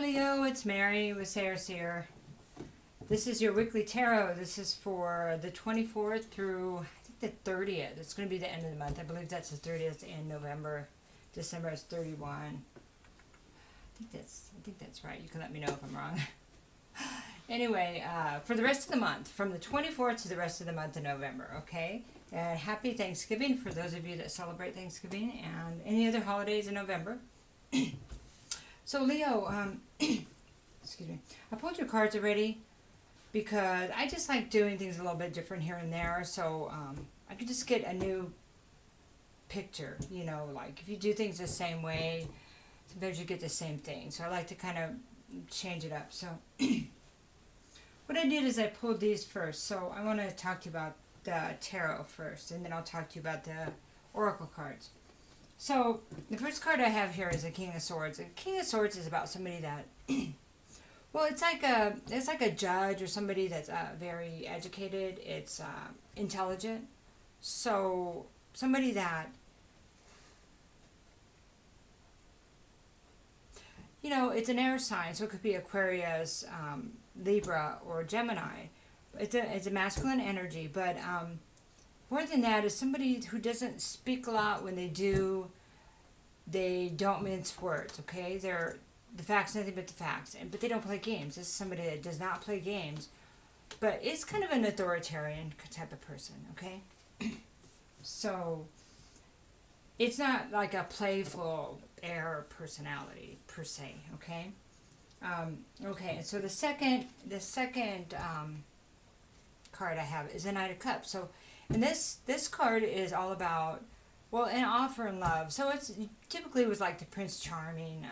Leo, it's Mary with Sayre Seer. This is your weekly tarot. This is for the 24th through, I think, the 30th. It's going to be the end of the month. I believe that's the 30th in November. December is 31. I think that's right. You can let me know if I'm wrong. Anyway, for the rest of the month, from the 24th to the rest of the month of November, okay? And happy Thanksgiving for those of you that celebrate Thanksgiving and any other holidays in November. So Leo, excuse me, I pulled your cards already because I just like doing things a little bit different here and there, so I could just get a new picture, you know, like if you do things the same way, sometimes you get the same thing, so I like to kind of change it up. So what I did is I pulled these first, so I want to talk to you about the tarot first, and then I'll talk to you about the oracle cards. So the first card I have here is a King of Swords. A King of Swords is about somebody that, well, it's like a judge or somebody that's very educated. It's intelligent. So somebody that, you know, it's an air sign, so it could be Aquarius, Libra, or Gemini. It's a masculine energy, but more than that is somebody who doesn't speak a lot. When they do, they don't mince words, okay? They're the facts, nothing but the facts. But they don't play games. This is somebody that does not play games, but it's kind of an authoritarian type of person, okay? So it's not like a playful air personality per se, okay? Okay, so the second card I have is the Knight of Cups. So, and this card is all about, well, an offer in love. So it's typically was like the Prince Charming,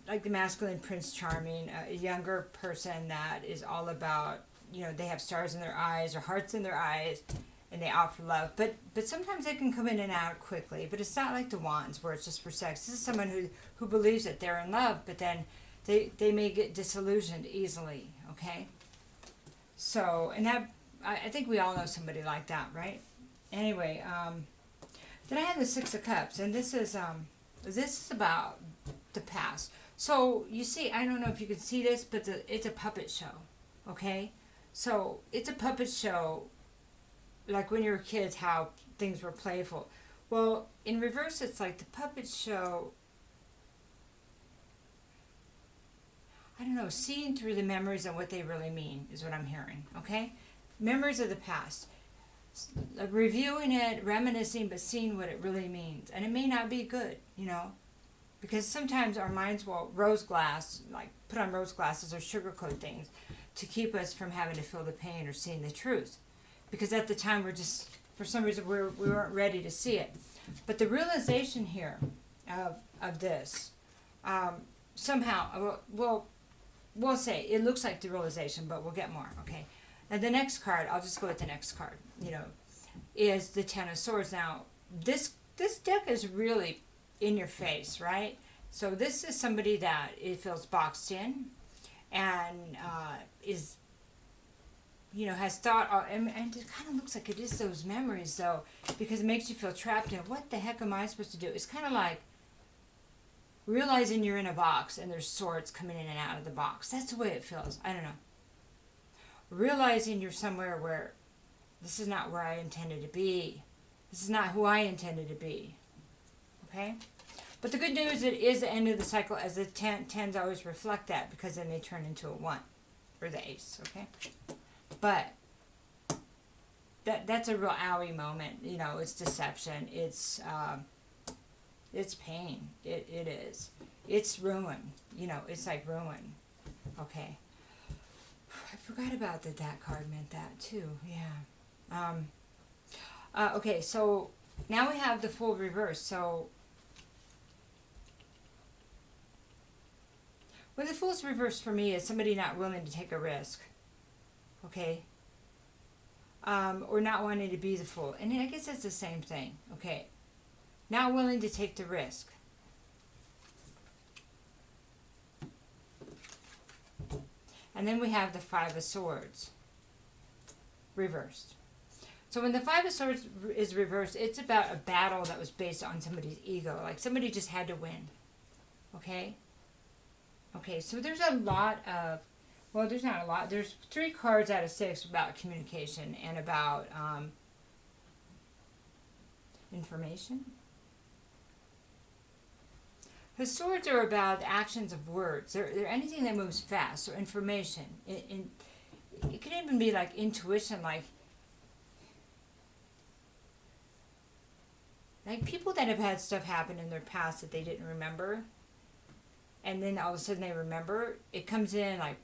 like the masculine Prince Charming, a younger person that is all about, you know, they have stars in their eyes or hearts in their eyes, and they offer love. But sometimes they can come in and out quickly. But it's not like the Wands where it's just for sex. This is someone who believes that they're in love, but then they may get disillusioned easily, okay? So, and that, I think we all know somebody like that, right? Anyway, then I have the Six of Cups, and this is about the past. So, you see, I don't know if you can see this, but it's a puppet show, okay? So, it's a puppet show, like when you were kids, how things were playful. Well, in reverse, it's like the puppet show, I don't know, seeing through the memories and what they really mean is what I'm hearing, okay? Memories of the past. Reviewing it, reminiscing, but seeing what it really means. And it may not be good, you know, because sometimes our minds will rose glass, like put on rose glasses or sugarcoat things to keep us from having to feel the pain or seeing the truth. Because at the time we're just, for some reason, we weren't ready to see it. But the realization here of this, somehow, we'll say it looks like the realization, but we'll get more, okay? And the next card, I'll just go with the next card, you know, is the Ten of Swords. Now, this deck is really in your face, right? So this is somebody that it feels boxed in and is, you know, has thought, and it kind of looks like it is those memories, though, because it makes you feel trapped in, what the heck am I supposed to do? It's kind of like realizing you're in a box and there's swords coming in and out of the box. That's the way it feels. I don't know. Realizing you're somewhere where this is not where I intended to be. This is not who I intended to be. Okay? But the good news, it is the end of the cycle, as the tens always reflect that, because then they turn into a 1 or the ace. Okay? But that's a real owie moment. You know, it's deception. It's pain. It is. It's ruin. You know, it's like ruin. Okay. I forgot about that card meant that too. Yeah. Okay, so now we have the Fool reverse. So when the Fool's reverse for me is somebody not willing to take a risk. Okay. Or not wanting to be the Fool. And I guess that's the same thing. Okay. Not willing to take the risk. And then we have the Five of Swords reversed. So when the Five of Swords is reversed, it's about a battle that was based on somebody's ego. Like somebody just had to win. Okay? Okay, so there's a lot of, well, there's not a lot. There's 3 cards out of 6 about communication and about information. The swords are about the actions of words. They're anything that moves fast. So information. It can even be like intuition, like people that have had stuff happen in their past that they didn't remember, and then all of a sudden they remember, it comes in like,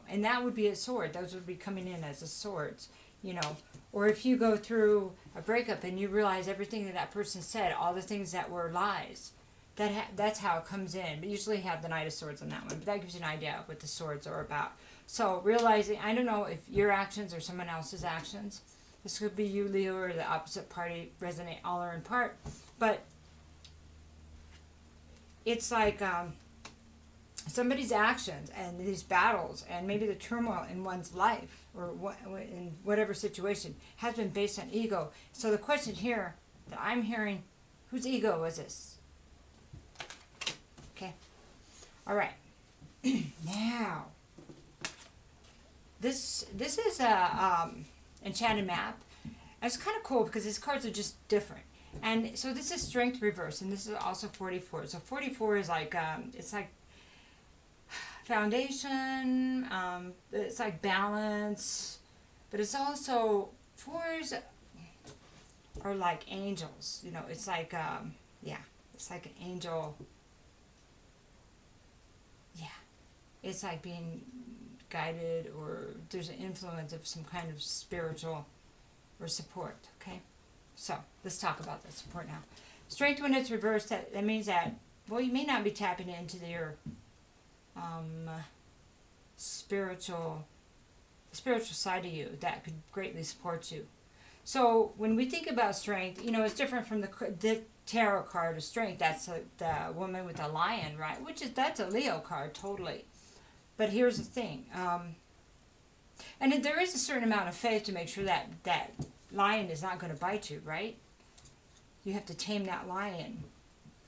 and that would be a sword. Those would be coming in as a swords, you know. Or if you go through a breakup and you realize everything that person said, all the things that were lies, that's how it comes in. But usually have the Knight of Swords on that one, but that gives you an idea of what the swords are about. So realizing, I don't know if your actions or someone else's actions, this could be you, Leo, or the opposite party, resonate all or in part, but it's like somebody's actions and these battles and maybe the turmoil in one's life or in whatever situation has been based on ego. So the question here that I'm hearing, whose ego was this? Okay. All right. Now, this is a enchanted map. And it's kind of cool because these cards are just different. And so this is Strength Reverse, and this is also 44. So 44 is like, it's like foundation, it's like balance, but it's also, 4s are like angels, you know, it's like, yeah, it's like an angel, yeah, it's like being guided, or there's an influence of some kind of spiritual or support, okay? So let's talk about that support now. Strength, when it's reversed, that means that, well, you may not be tapping into your spiritual side of you that could greatly support you. So when we think about strength, you know, it's different from the tarot card of strength. That's the woman with the lion, right? That's a Leo card, totally. But here's the thing, and there is a certain amount of faith to make sure that that lion is not going to bite you, right? You have to tame that lion.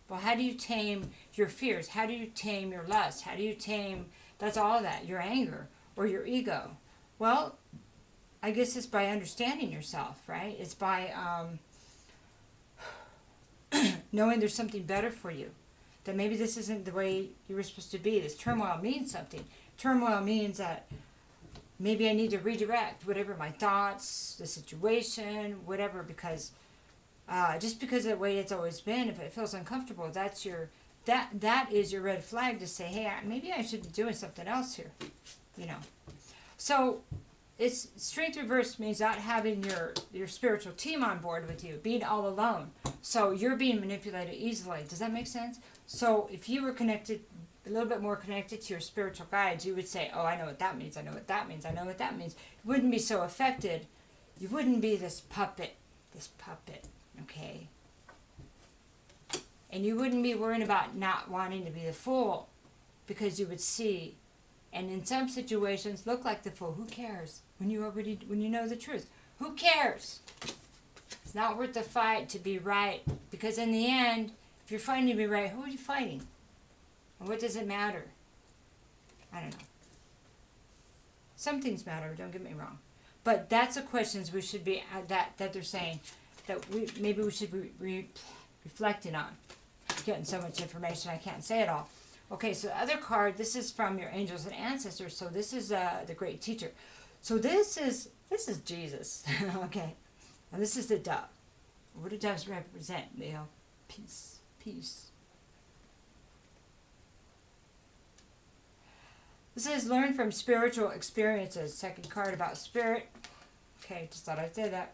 Well, how do you tame your fears? How do you tame your lust? How do you tame, that's all that, your anger or your ego? Well, I guess it's by understanding yourself, right? It's by knowing there's something better for you. That maybe this isn't the way you were supposed to be. This turmoil means something. Turmoil means that maybe I need to redirect whatever my thoughts, the situation, whatever, because just because of the way it's always been, if it feels uncomfortable, that is your red flag to say, hey, maybe I should be doing something else here, you know. So it's Strength Reverse means not having your spiritual team on board with you, being all alone. So you're being manipulated easily. Does that make sense? So if you were connected, a little bit more connected to your spiritual guides, you would say, oh, I know what that means, I know what that means, I know what that means. You wouldn't be so affected. You wouldn't be this puppet, okay? And you wouldn't be worrying about not wanting to be the fool, because you would see, and in some situations, look like the fool. Who cares? When you know the truth. Who cares? It's not worth the fight to be right, because in the end, if you're fighting to be right, who are you fighting? And what does it matter? I don't know. Some things matter, don't get me wrong. But that's the questions we should be, that they're saying, that we should be reflecting on. Getting so much information, I can't say it all. Okay, so the other card, this is from your angels and ancestors. So this is the great teacher. So this is Jesus, okay? And this is the dove. What do doves represent, Leo? Peace. This is learn from spiritual experiences. Second card about spirit. Okay, just thought I'd say that.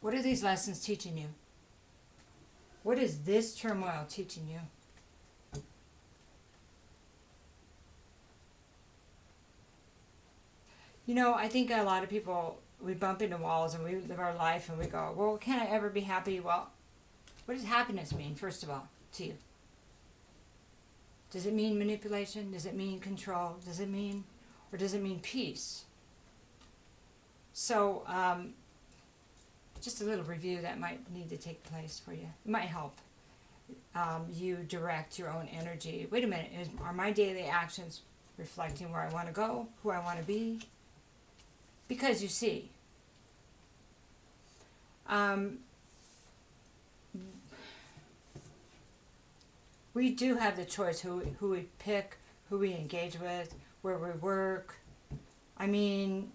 What are these lessons teaching you? What is this turmoil teaching you? You know, I think a lot of people, we bump into walls and we live our life and we go, well, can I ever be happy? Well, what does happiness mean, first of all, to you? Does it mean manipulation? Does it mean control? Does it mean peace? So, just a little review that might need to take place for you. It might help you direct your own energy. Wait a minute, are my daily actions reflecting where I want to go, who I want to be? Because you see, we do have the choice who we pick, who we engage with, where we work. I mean,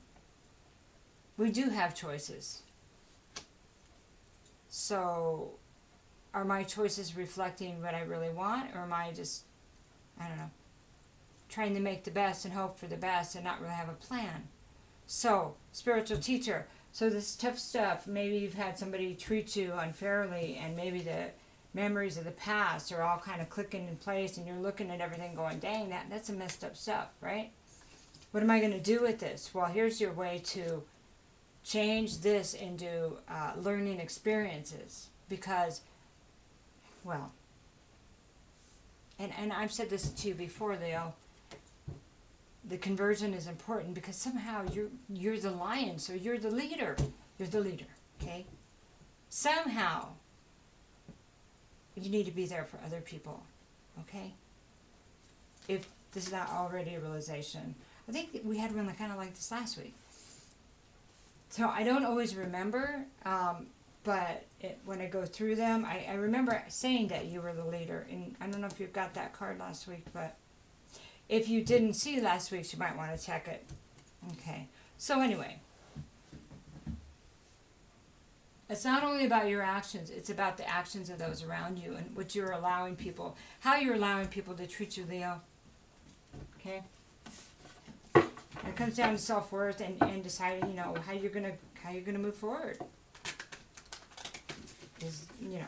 we do have choices. So, are my choices reflecting what I really want, or am I just, I don't know, trying to make the best and hope for the best and not really have a plan? So, spiritual teacher. So this tough stuff, maybe you've had somebody treat you unfairly, and maybe the memories of the past are all kind of clicking in place, and you're looking at everything going, dang, that's some messed up stuff, right? What am I going to do with this? Well, here's your way to change this into learning experiences, because, well, and I've said this to you before, Leo, the conversion is important because somehow you're the lion, so you're the leader. You're the leader, okay? Somehow you need to be there for other people, okay? If this is not already a realization. I think we had one kind of like this last week. So I don't always remember, but when I go through them, I remember saying that you were the leader. And I don't know if you got that card last week, but if you didn't see last week's, you might want to check it. Okay. So anyway, it's not only about your actions, it's about the actions of those around you and what you're allowing people, how you're allowing people to treat you, Leo. Okay? It comes down to self-worth and deciding, you know, how you're gonna move forward. Is, you know.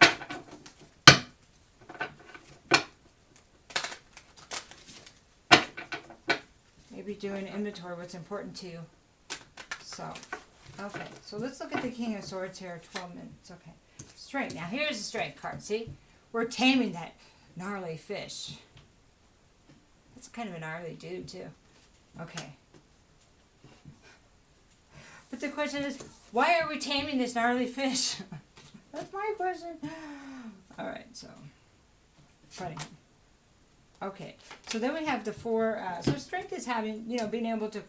Maybe do an inventory, what's important to you. So, okay. So let's look at the King of Swords here, 12 minutes. Okay. Strength. Now here's the strength card, see? We're taming that gnarly fish. That's kind of a gnarly dude, too. Okay. But the question is, why are we taming this gnarly fish? That's my question. All right, so funny. Okay, so then we have the four. So strength is having, you know, being able to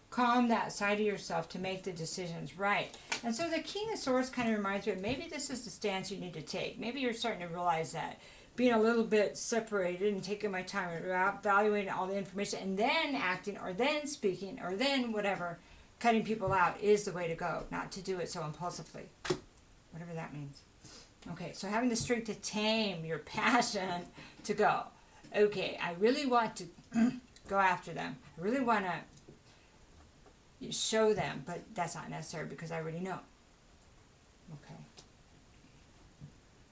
calm that side of yourself to make the decisions right. And so the King of Swords kind of reminds me of maybe this is the stance you need to take. Maybe you're starting to realize that being a little bit separated and taking my time and evaluating all the information and then acting or then speaking or then whatever, cutting people out is the way to go, not to do it so impulsively, whatever that means. Okay, so having the strength to tame your passion to go. Okay, I really want to go after them. I really want to show them, but that's not necessary because I already know. Okay.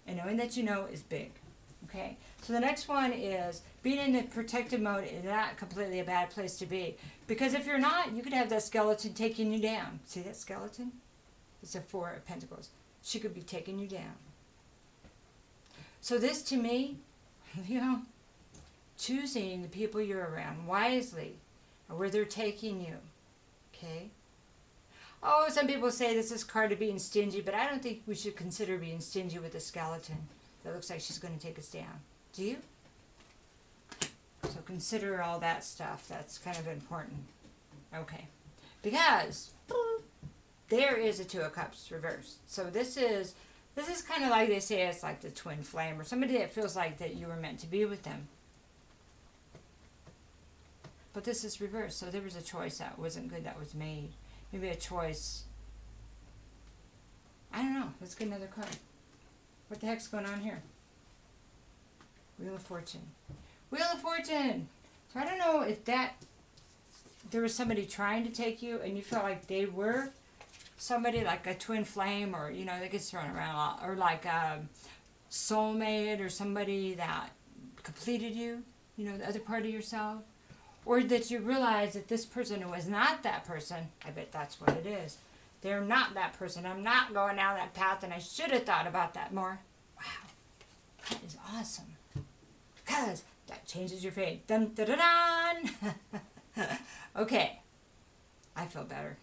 And knowing that you know is big. Okay, so the next one is being in the protective mode is not completely a bad place to be. Because if you're not, you could have that skeleton taking you down. See that skeleton? It's a 4 of Pentacles. She could be taking you down. So this to me, you know, choosing the people you're around wisely, or where they're taking you. Okay? Oh, some people say this is card of being stingy, but I don't think we should consider being stingy with a skeleton that looks like she's going to take us down. Do you? So consider all that stuff. That's kind of important. Okay. Because there is a 2 of Cups reversed. So this is kind of like they say it's like the twin flame or somebody that feels like that you were meant to be with them. But this is reversed, so there was a choice that wasn't good that was made. Maybe a choice. I don't know. Let's get another card. What the heck's going on here? Wheel of Fortune. Wheel of Fortune! So I don't know if there was somebody trying to take you and you felt like they were somebody like a twin flame, or, you know, that gets thrown around a lot. Or like a soulmate, or somebody that completed you, you know, the other part of yourself. Or that you realize that this person was not that person. I bet that's what it is. They're not that person. I'm not going down that path, and I should have thought about that more. Wow. That is awesome. Because that changes your fate. Dun, dun, dun, dun. Okay. I feel better.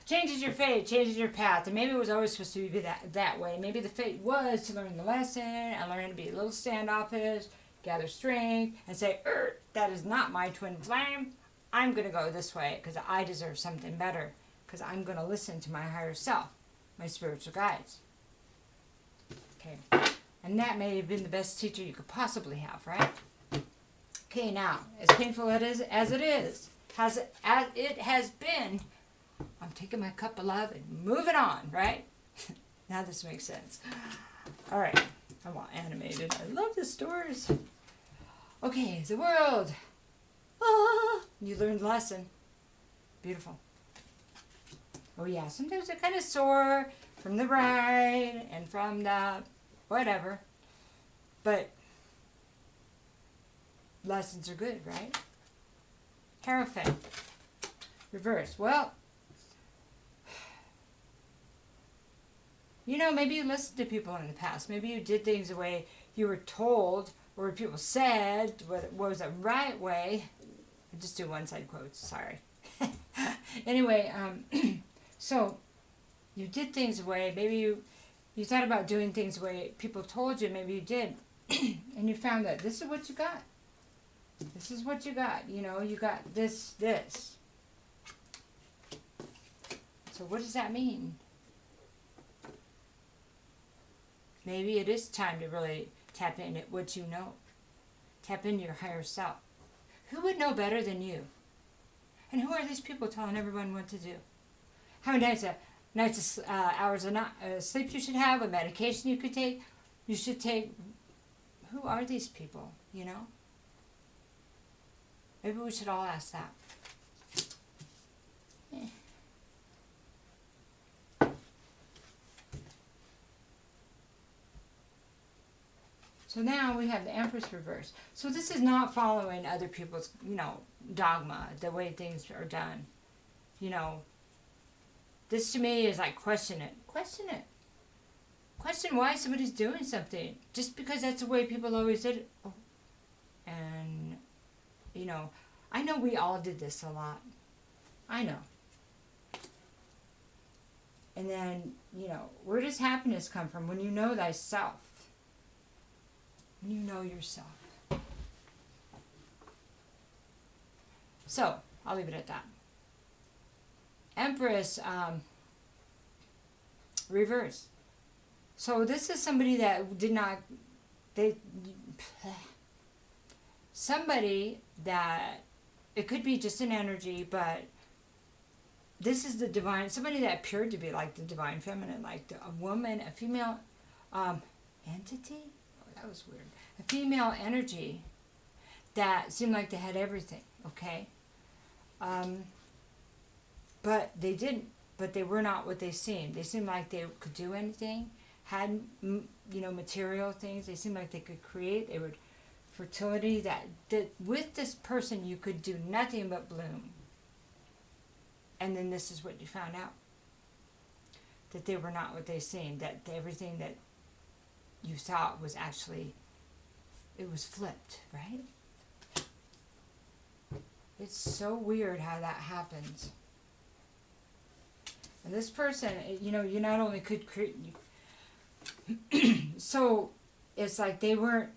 changes your fate, changes your path. And maybe it was always supposed to be that way. Maybe the fate was to learn the lesson and learn to be a little standoffish, gather strength, and say, that is not my twin flame. I'm going to go this way because I deserve something better. Because I'm going to listen to my higher self, my spiritual guides. Okay. And that may have been the best teacher you could possibly have, right? Okay, now, as painful as it is, as it has been, I'm taking my cup of love and moving on, right? Now this makes sense. All right. I'm all animated. I love the stories. Okay, the world. You learned the lesson. Beautiful. Oh yeah, sometimes they're kind of sore from the ride and from the whatever. But lessons are good, right? Hierophant. Reverse. Well, you know, maybe you listened to people in the past. Maybe you did things the way you were told or people said what was the right way. I just do one-side quotes. Sorry. Anyway, so you did things the way, maybe you thought about doing things the way people told you, maybe you did. And you found that this is what you got. This is what you got. You know, you got this. So what does that mean? Maybe it is time to really tap into what you know. Tap into your higher self. Who would know better than you? And who are these people telling everyone what to do? How many hours of sleep you should have, a medication you could take, you should take. Who are these people, you know? Maybe we should all ask that. So now we have the Empress Reverse. So this is not following other people's, dogma, the way things are done. This to me is like question it. Question it. Question why somebody's doing something. Just because that's the way people always did it. Oh. And, I know we all did this a lot. I know. And then, where does happiness come from? When you know thyself. When you know yourself. So, I'll leave it at that. Empress Reverse. So this is somebody that did not, somebody that, it could be just an energy, but this is the divine, somebody that appeared to be like the divine feminine, like a woman, a female entity? Oh, that was weird. A female energy that seemed like they had everything, okay? But they didn't. But they were not what they seemed. They seemed like they could do anything, had, material things. They seemed like they could create. They would, fertility, that with this person you could do nothing but bloom. And then this is what you found out. That they were not what they seemed. That everything that you thought was actually, it was flipped, right? It's so weird how that happens. And this person, you not only could create, so it's like they weren't,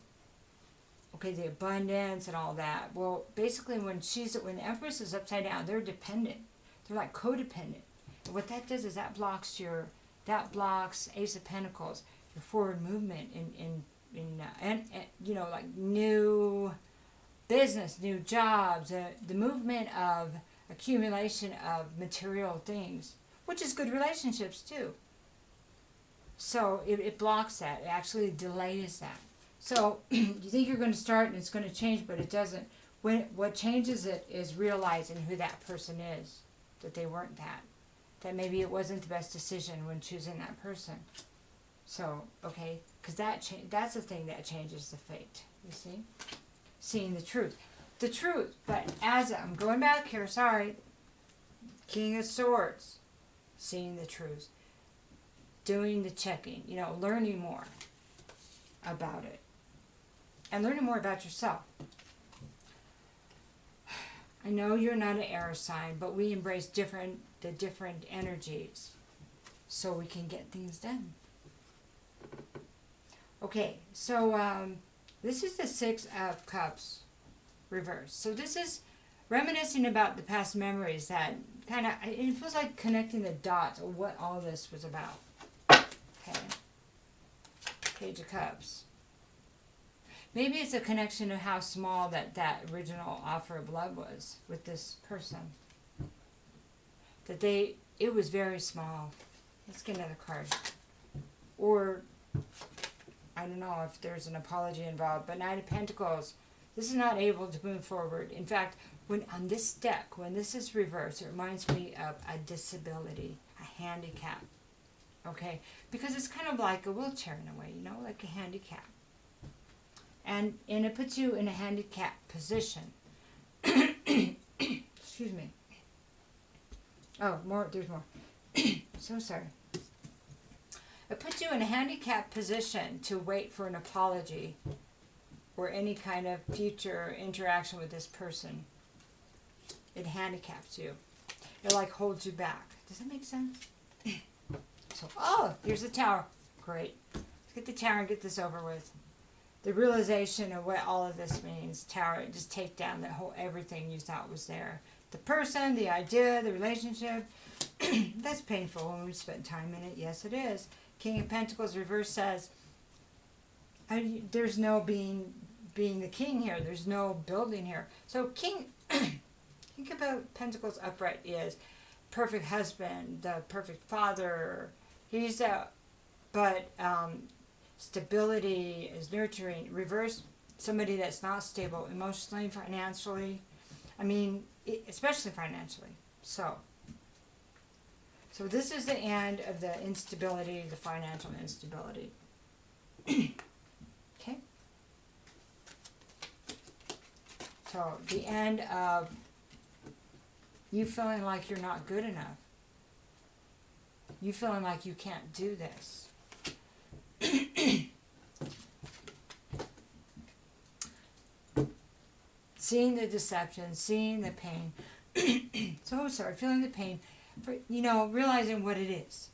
okay, the abundance and all that. Well, basically when Empress is upside down, they're dependent. They're like codependent. And what that does is that blocks Ace of Pentacles, your forward movement in like new business, new jobs, the movement of accumulation of material things. Which is good relationships too. So it blocks that. It actually delays that. So you think you're going to start and it's going to change, but it doesn't. What changes it is realizing who that person is. That they weren't that. That maybe it wasn't the best decision when choosing that person. So, okay, because that's the thing that changes the fate. You see? Seeing the truth. The truth. But as I'm going back here, sorry. King of Swords. Seeing the truth, doing the checking, learning more about it, and learning more about yourself. I know you're not an air sign, but we embrace different the different energies so we can get things done. Okay, so this is the Six of Cups reverse. So this is reminiscing about the past memories that kind of, it feels like connecting the dots of what all this was about. Okay. Page of Cups. Maybe it's a connection of how small that original offer of love was with this person. That it was very small. Let's get another card. Or, I don't know if there's an apology involved, but Knight of Pentacles, this is not able to move forward. In fact, when on this deck, when this is reversed, it reminds me of a disability, a handicap. Okay? Because it's kind of like a wheelchair in a way, you know, like a handicap. And it puts you in a handicapped position. Excuse me. Oh, there's more. So sorry. It puts you in a handicapped position to wait for an apology or any kind of future interaction with this person. It handicaps you. It like holds you back. Does that make sense? So, here's the Tower. Great. Let's get the Tower and get this over with. The realization of what all of this means. Tower, just take down the whole everything you thought was there. The person, the idea, the relationship. That's painful when we spend time in it. Yes, it is. King of Pentacles reverse says, there's no being the king here. There's no building here. So King, think about Pentacles upright is perfect husband, the perfect father. He's stability is nurturing. Reverse, somebody that's not stable emotionally, financially. I mean, especially financially. So this is the end of the instability, the financial instability. Okay? So the end of you feeling like you're not good enough. You feeling like you can't do this. Seeing the deception, seeing the pain. So sorry, feeling the pain. For, realizing what it is.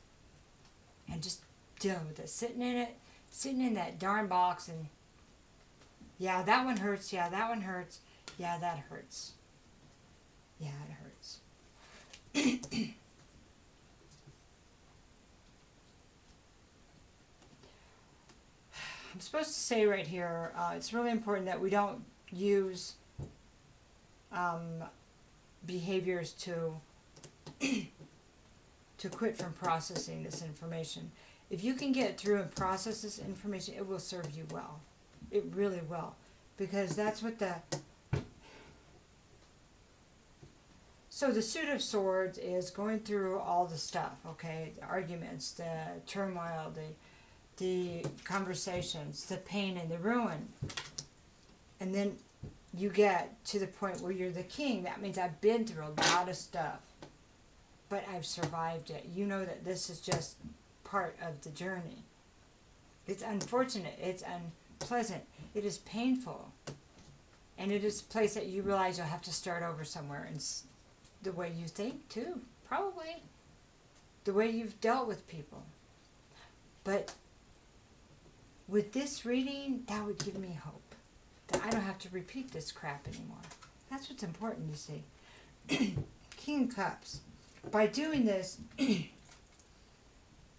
And just dealing with it. Sitting in it. Sitting in that darn box and yeah, that one hurts. Yeah, that one hurts. Yeah, that hurts. Yeah, it hurts. I'm supposed to say right here, it's really important that we don't use behaviors to quit from processing this information. If you can get through and process this information, it will serve you well. It really will. Because that's what So the Suit of Swords is going through all the stuff, okay? The arguments, the turmoil, the conversations, the pain and the ruin. And then you get to the point where you're the king. That means I've been through a lot of stuff, but I've survived it. You know that this is just part of the journey. It's unfortunate. It's unpleasant. It is painful. And it is a place that you realize you'll have to start over somewhere. And the way you think, too. Probably. The way you've dealt with people. But with this reading, that would give me hope. That I don't have to repeat this crap anymore. That's what's important, you see. King of Cups. By doing this,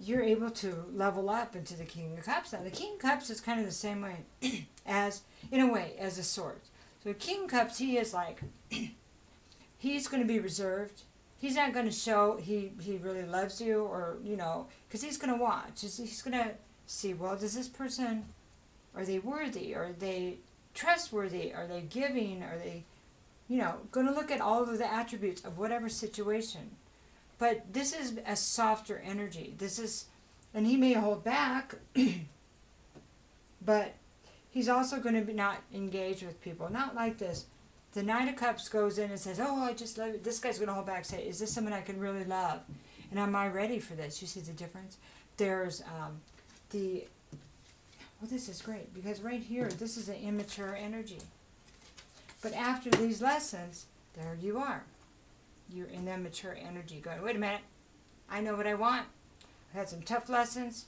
you're able to level up into the King of Cups. Now, the King of Cups is kind of the same way as, in a way, as a sword. So King of Cups, he is like, he's going to be reserved. He's not going to show he really loves you or, because he's going to watch. He's going to see, well, does this person, are they worthy? Are they trustworthy? Are they giving? Are they, going to look at all of the attributes of whatever situation. But this is a softer energy. And he may hold back, but he's also going to be not engaged with people. Not like this. The Knight of Cups goes in and says, I just love it. This guy's going to hold back and say, is this someone I can really love? And am I ready for this? You see the difference? There's this is great, because right here, this is an immature energy. But after these lessons, there you are. you're in that mature energy going, wait a minute, I know what I want. I've had some tough lessons.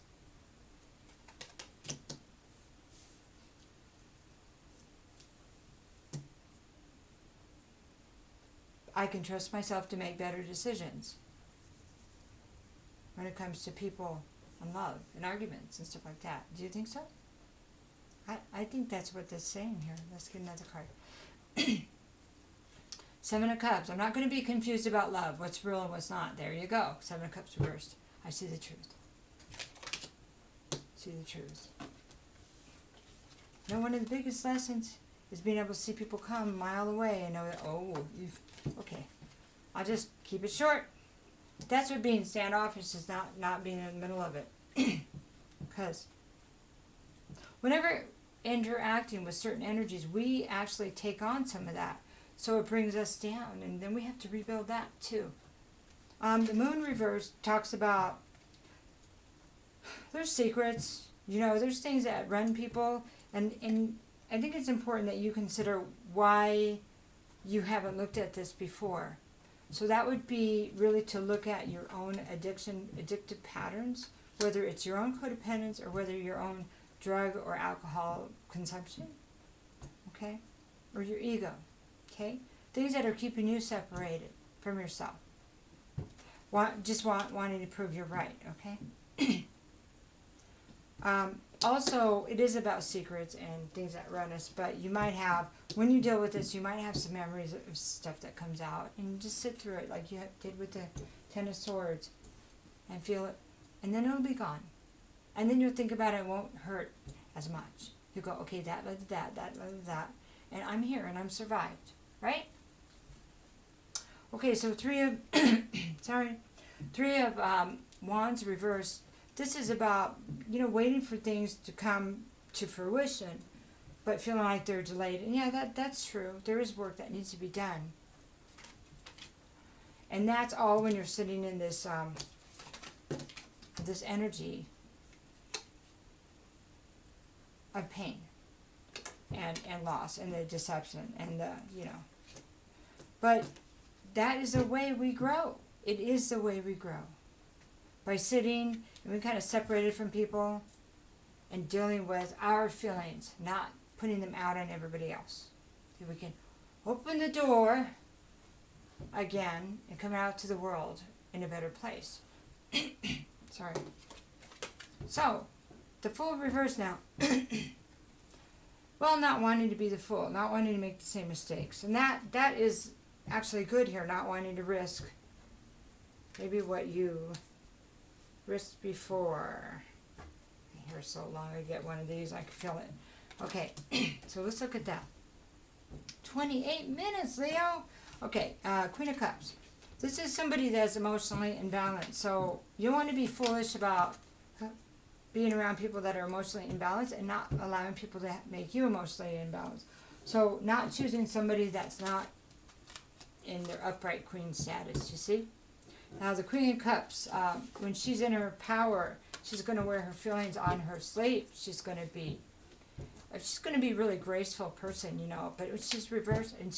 I can trust myself to make better decisions when it comes to people and love and arguments and stuff like that. Do you think so? I think that's what that's saying here. Let's get another card. Seven of Cups. I'm not going to be confused about love. What's real and what's not. There you go. Seven of Cups reversed. I see the truth. See the truth. You know, one of the biggest lessons is being able to see people come a mile away and know that, oh, okay. I'll just keep it short. That's what being standoffish is, not being in the middle of it. Because whenever interacting with certain energies, we actually take on some of that. So it brings us down, and then we have to rebuild that too. The Moon reverse talks about there's secrets, you know, there's things that run people, and I think it's important that you consider why you haven't looked at this before. So that would be really to look at your own addictive patterns, whether it's your own codependence or whether your own drug or alcohol consumption, okay, or your ego, okay, things that are keeping you separated from yourself, wanting to prove you're right, okay. Also, it is about secrets and things that run us, but you might have, when you deal with this, you might have some memories of stuff that comes out, and just sit through it like you did with the Ten of Swords, and feel it, and then it'll be gone. And then you'll think about it, it won't hurt as much. You'll go, okay, that led to that led to that, and I'm here, and I'm survived, right? Okay, so Three of Wands reversed. This is about, you know, waiting for things to come to fruition, but feeling like they're delayed. And yeah, that's true. There is work that needs to be done. And that's all when you're sitting in this this energy of pain and loss and the deception and the, you know. But that is the way we grow. It is the way we grow. By sitting and we kind of separated from people and dealing with our feelings, not putting them out on everybody else. So we can open the door again and come out to the world in a better place. Sorry. So, the Fool reverse now. Well, not wanting to be the fool, not wanting to make the same mistakes. And that is actually good here, not wanting to risk maybe what you risked before. My hair's so long, I get one of these, I can feel it. Okay, so let's look at that. 28 minutes, Leo. Okay, Queen of Cups. This is somebody that's emotionally imbalanced. So you want to be foolish about being around people that are emotionally imbalanced and not allowing people to make you emotionally imbalanced. So not choosing somebody that's not in their upright queen status, you see? Now the Queen of Cups, when she's in her power, she's going to wear her feelings on her sleeve. She's going to be a really graceful person, you know. But when she's reversed, and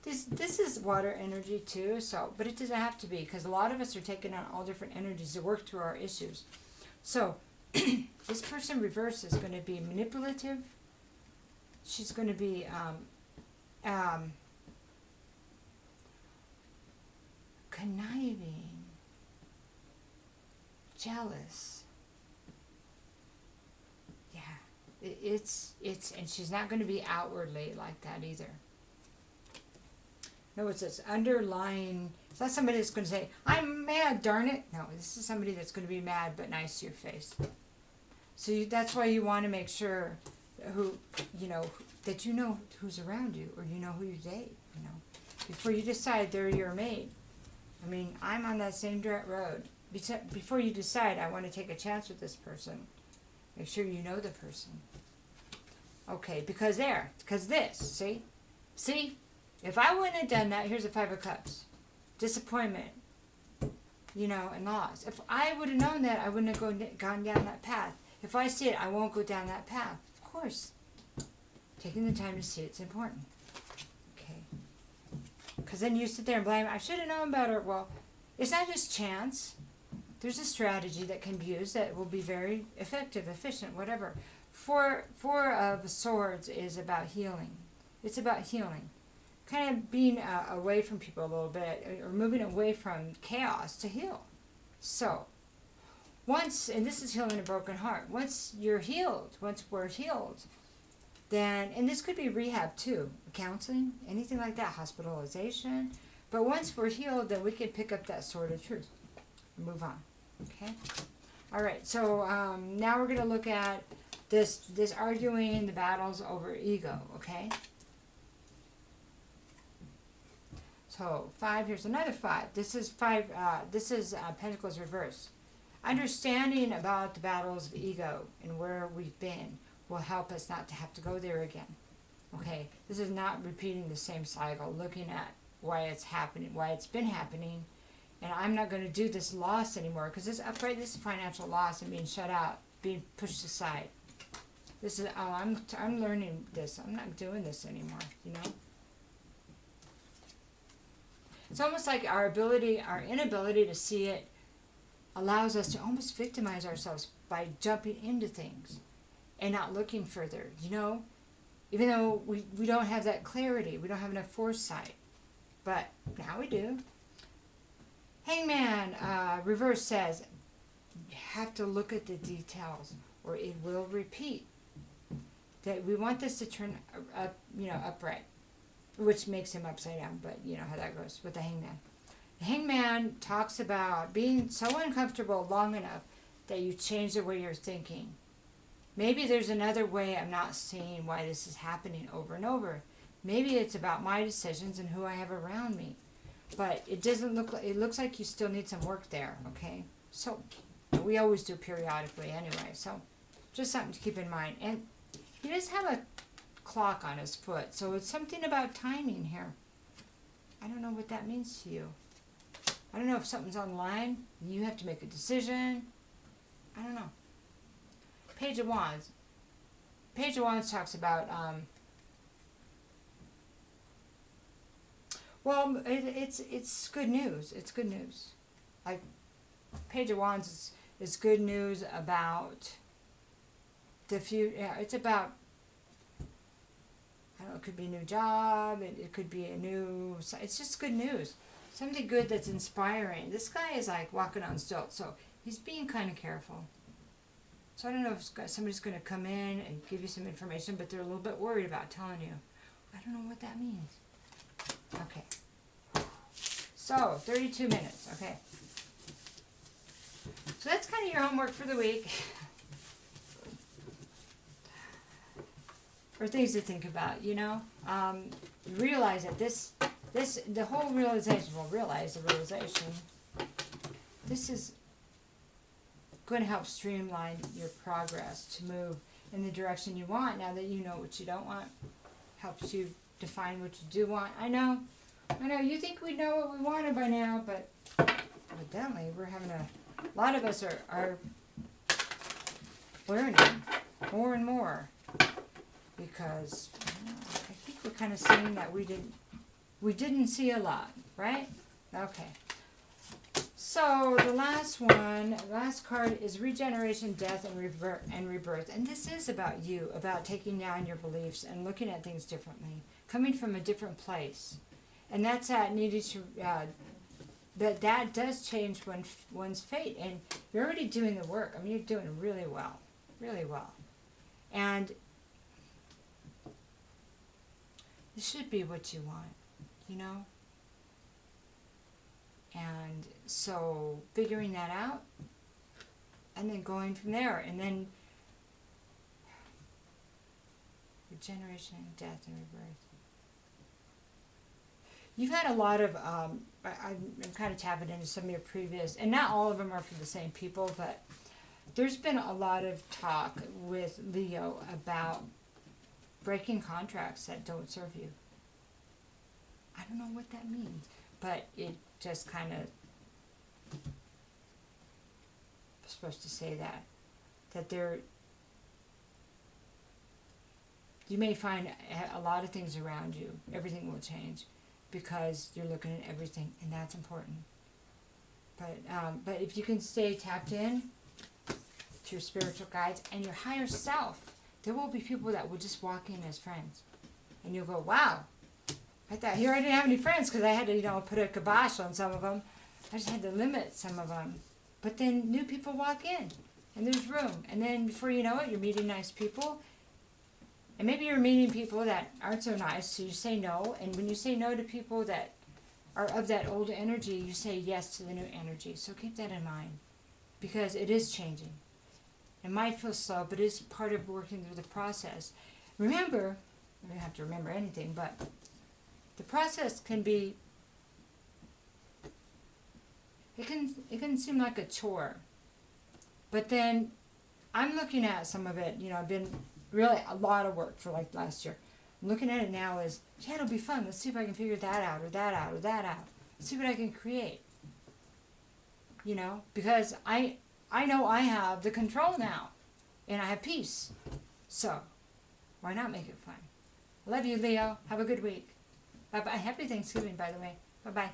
this is water energy too. So, but it doesn't have to be, because a lot of us are taking on all different energies to work through our issues. So this person reversed is going to be manipulative. She's going to be conniving, jealous. Yeah, it's and she's not going to be outwardly like that either. No, it's this underlying. It's not somebody that's going to say, "I'm mad, darn it." No, this is somebody that's going to be mad but nice to your face. So that's why you want to make sure that you know who's around you, or you know who you date. You know, before you decide they're your mate. I mean, I'm on that same dirt road. Before you decide, I want to take a chance with this person. Make sure you know the person. Okay, because this, see, if I wouldn't have done that, here's the Five of Cups, disappointment, you know, and loss. If I would have known that, I wouldn't have gone down that path. If I see it, I won't go down that path. Of course, taking the time to see it's important. Okay. Because then you sit there and blame, I should have known better. Well, it's not just chance. There's a strategy that can be used that will be very effective, efficient, whatever. Four of Swords is about healing. It's about healing. Kind of being away from people a little bit, or moving away from chaos to heal. So, once, and this is healing a broken heart, once you're healed, once we're healed, then, and this could be rehab too, counseling, anything like that, hospitalization. But once we're healed, then we can pick up that sword of truth and move on. Okay? All right, so now we're going to look at this arguing the battles over ego, okay? So 5, here's another 5. This is 5, this is Pentacles Reverse. Understanding about the battles of ego and where we've been will help us not to have to go there again. Okay, this is not repeating the same cycle, looking at why it's happening, why it's been happening, and I'm not going to do this loss anymore, because this upright, this is financial loss and being shut out, being pushed aside. This is, oh, I'm learning this. I'm not doing this anymore, you know? It's almost like our inability to see it allows us to almost victimize ourselves by jumping into things and not looking further, you know? Even though we don't have that clarity, we don't have enough foresight. But now we do. Hangman Reverse says, you have to look at the details or it will repeat. That we want this to turn up, you know, upright, which makes him upside down, but you know how that goes with the Hangman. The Hangman talks about being so uncomfortable long enough that you change the way you're thinking. Maybe there's another way I'm not seeing why this is happening over and over. Maybe it's about my decisions and who I have around me. But it doesn't look like, it looks like you still need some work there, okay? So, we always do periodically anyway, so just something to keep in mind. And he does have a clock on his foot, so it's something about timing here. I don't know what that means to you. I don't know if something's on the line, and you have to make a decision. I don't know. Page of Wands. Page of Wands talks about, well, it's good news. It's good news. Like, Page of Wands is good news about the future. Yeah, it's about, I don't know, it could be a new job. It could be a new, it's just good news. Something good that's inspiring. This guy is like walking on stilts, so he's being kind of careful. So I don't know if somebody's going to come in and give you some information, but they're a little bit worried about telling you. I don't know what that means. Okay. So, 32 minutes. Okay. So that's kind of your homework for the week. Or things to think about, you know. Realize that the whole realization, this is going to help streamline your progress to move in the direction you want now that you know what you don't want. Helps you define what you do want. I know, you think we know what we wanted by now, but evidently we're having a lot of us are learning more and more, because I think we're kind of seeing that we didn't see a lot, right? Okay. So the last card is regeneration, death, and rebirth. And this is about you, about taking down your beliefs and looking at things differently, coming from a different place. And that's needed to, that does change one's fate. And you're already doing the work. I mean, you're doing really well, really well. And this should be what you want, you know? And so figuring that out and then going from there, and then regeneration, death, and rebirth. You've had a lot of, I'm kind of tapping into some of your previous, and not all of them are for the same people, but there's been a lot of talk with Leo about breaking contracts that don't serve you. I don't know what that means, but it just kind of supposed to say that there, you may find a lot of things around you, everything will change, because you're looking at everything, and that's important. But if you can stay tapped in to your spiritual guides and your higher self, there will be people that will just walk in as friends. And you'll go, wow, I thought here I didn't have any friends because I had to, put a kibosh on some of them. I just had to limit some of them. But then new people walk in, and there's room. And then before you know it, you're meeting nice people. And maybe you're meeting people that aren't so nice, so you say no. And when you say no to people that are of that old energy, you say yes to the new energy. So keep that in mind, because it is changing. It might feel slow, but it's part of working through the process. Remember, you don't have to remember anything, but the process can be, it can seem like a chore. But then I'm looking at some of it, I've been really a lot of work for like last year. I'm looking at it now as, yeah, it'll be fun. Let's see if I can figure that out or that out or that out. Let's see what I can create. Because I know I have the control now, and I have peace. So why not make it fun? Love you, Leo. Have a good week. Bye-bye. Happy Thanksgiving, by the way. Bye-bye.